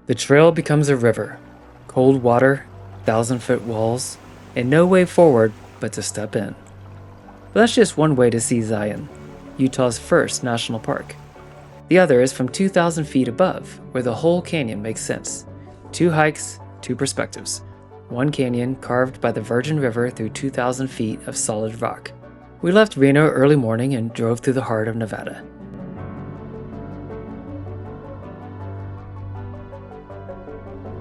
The trail becomes a river, cold water, 1,000-foot walls, and no way forward but to step in. But that's just one way to see Zion, Utah's first national park. The other is from 2,000 feet above, where the whole canyon makes sense. 2 hikes, 2 perspectives. One canyon carved by the Virgin River through 2,000 feet of solid rock. We left Reno early morning and drove through the heart of Nevada.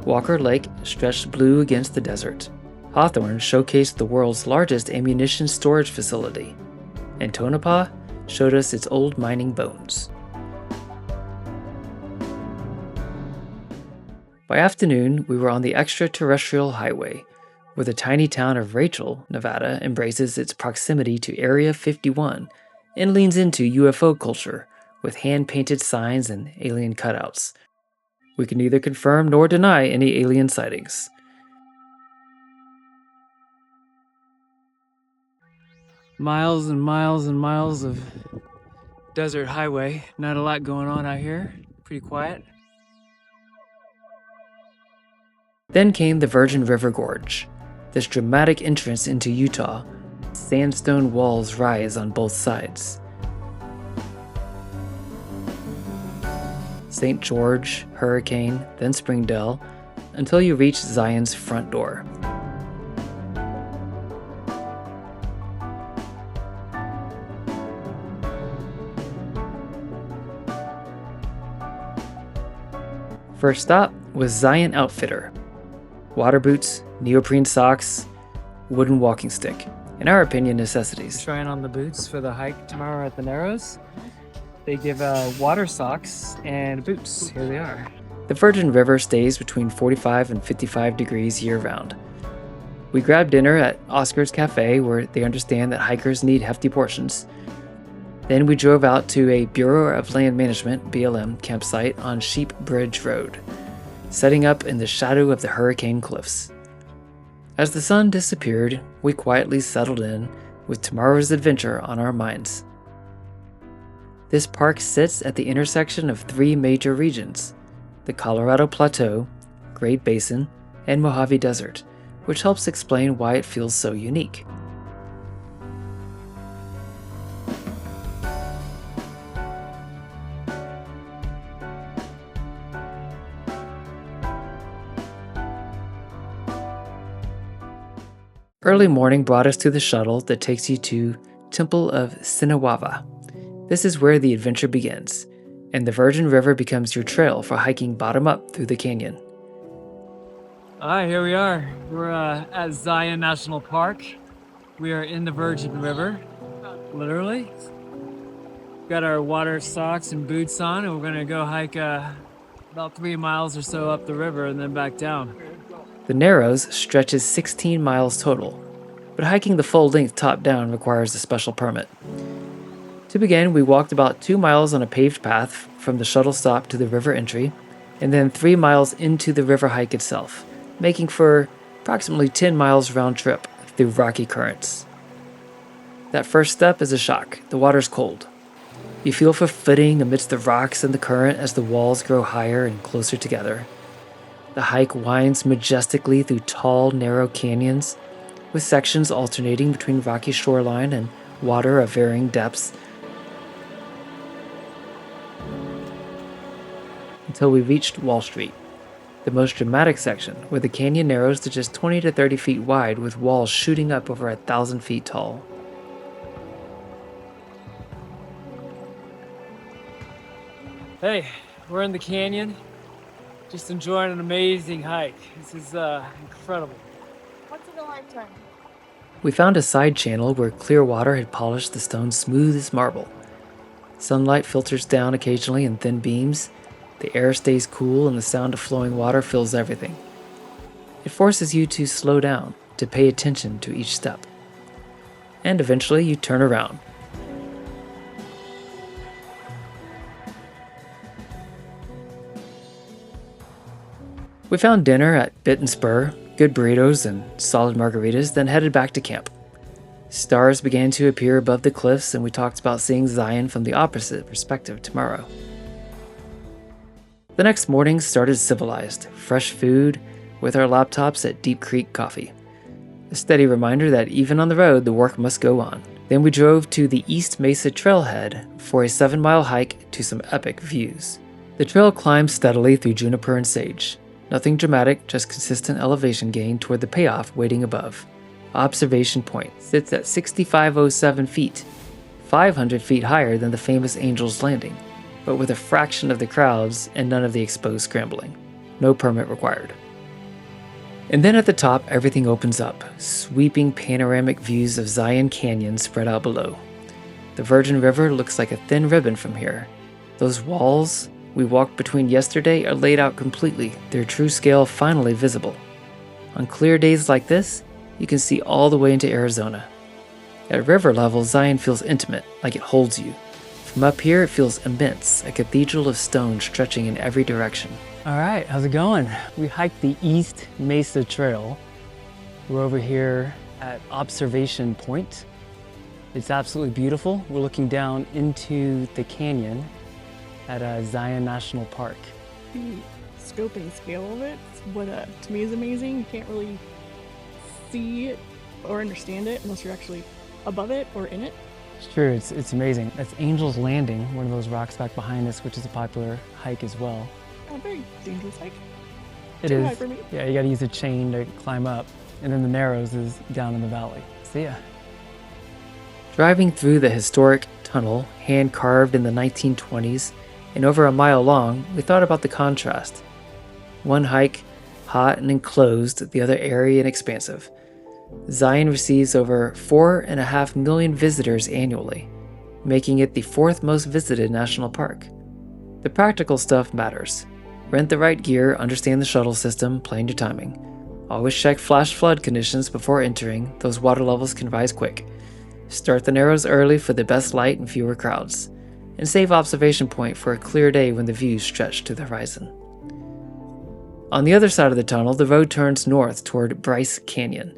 Walker Lake stretched blue against the desert. Hawthorne showcased the world's largest ammunition storage facility, and Tonopah showed us its old mining bones. By afternoon, we were on the extraterrestrial highway, where the tiny town of Rachel, Nevada embraces its proximity to Area 51 and leans into UFO culture with hand-painted signs and alien cutouts. We can neither confirm nor deny any alien sightings. Miles and miles and miles of desert highway. Not a lot going on out here. Pretty quiet. Then came the Virgin River Gorge, this dramatic entrance into Utah. Sandstone walls rise on both sides. St. George, Hurricane, then Springdale, until you reach Zion's front door. First stop was Zion Outfitter. Water boots, neoprene socks, wooden walking stick. In our opinion, necessities. Trying on the boots for the hike tomorrow at the Narrows. They give water socks and boots. Here they are. The Virgin River stays between 45 and 55 degrees year-round. We grabbed dinner at Oscar's Cafe, where they understand that hikers need hefty portions. Then we drove out to a Bureau of Land Management (BLM) campsite on Sheep Bridge Road, setting up in the shadow of the Hurricane Cliffs. As the sun disappeared, we quietly settled in with tomorrow's adventure on our minds. This park sits at the intersection of 3 major regions: the Colorado Plateau, Great Basin, and Mojave Desert, which helps explain why it feels so unique. Early morning brought us to the shuttle that takes you to Temple of Sinawava. This is where the adventure begins, and the Virgin River becomes your trail for hiking bottom up through the canyon. Alright, here we are. We're at Zion National Park. We are in the Virgin River, literally. Got our water socks and boots on, and we're gonna go hike about 3 miles or so up the river and then back down. The Narrows stretches 16 miles total, but hiking the full length top down requires a special permit. To begin, we walked about 2 miles on a paved path from the shuttle stop to the river entry, and then 3 miles into the river hike itself, making for approximately 10 miles round trip through rocky currents. That first step is a shock. The water's cold. You feel for footing amidst the rocks and the current as the walls grow higher and closer together. The hike winds majestically through tall, narrow canyons, with sections alternating between rocky shoreline and water of varying depths, until we reached Wall Street, the most dramatic section, where the canyon narrows to just 20 to 30 feet wide with walls shooting up over 1,000 feet tall. Hey, we're in the canyon, just enjoying an amazing hike. This is incredible. What's in the light turn? We found a side channel where clear water had polished the stone smooth as marble. Sunlight filters down occasionally in thin beams. The air stays cool and the sound of flowing water fills everything. It forces you to slow down, to pay attention to each step. And eventually you turn around. We found dinner at Bit and Spur, good burritos and solid margaritas, then headed back to camp. Stars began to appear above the cliffs, and we talked about seeing Zion from the opposite perspective tomorrow. The next morning started civilized, fresh food, with our laptops at Deep Creek Coffee. A steady reminder that even on the road, the work must go on. Then we drove to the East Mesa Trailhead for a 7-mile hike to some epic views. The trail climbs steadily through juniper and sage. Nothing dramatic, just consistent elevation gain toward the payoff waiting above. Observation Point sits at 6,507 feet, 500 feet higher than the famous Angel's Landing, but with a fraction of the crowds and none of the exposed scrambling. No permit required. And then at the top, everything opens up, sweeping panoramic views of Zion Canyon spread out below. The Virgin River looks like a thin ribbon from here. Those walls we walked between yesterday are laid out completely, their true scale finally visible. On clear days like this, you can see all the way into Arizona. At river level, Zion feels intimate, like it holds you. From up here, it feels immense, a cathedral of stone stretching in every direction. All right, how's it going? We hiked the East Mesa Trail. We're over here at Observation Point. It's absolutely beautiful. We're looking down into the canyon at Zion National Park. The scope and scale of it, what to me is amazing. You can't really see it or understand it unless you're actually above it or in it. It's true, it's amazing. That's Angel's Landing, one of those rocks back behind us, which is a popular hike as well. A very dangerous hike. It Too is. high for me. Yeah, you gotta use a chain to climb up. And then the Narrows is down in the valley. See ya. Driving through the historic tunnel, hand-carved in the 1920s, and over a mile long, we thought about the contrast. One hike, hot and enclosed, the other airy and expansive. Zion receives over 4.5 million visitors annually, making it the 4th most visited national park. The practical stuff matters. Rent the right gear, understand the shuttle system, plan your timing. Always check flash flood conditions before entering, those water levels can rise quick. Start the Narrows early for the best light and fewer crowds. And save Observation Point for a clear day when the views stretch to the horizon. On the other side of the tunnel, the road turns north toward Bryce Canyon.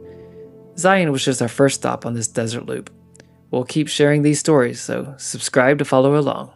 Zion was just our first stop on this desert loop. We'll keep sharing these stories, so subscribe to follow along.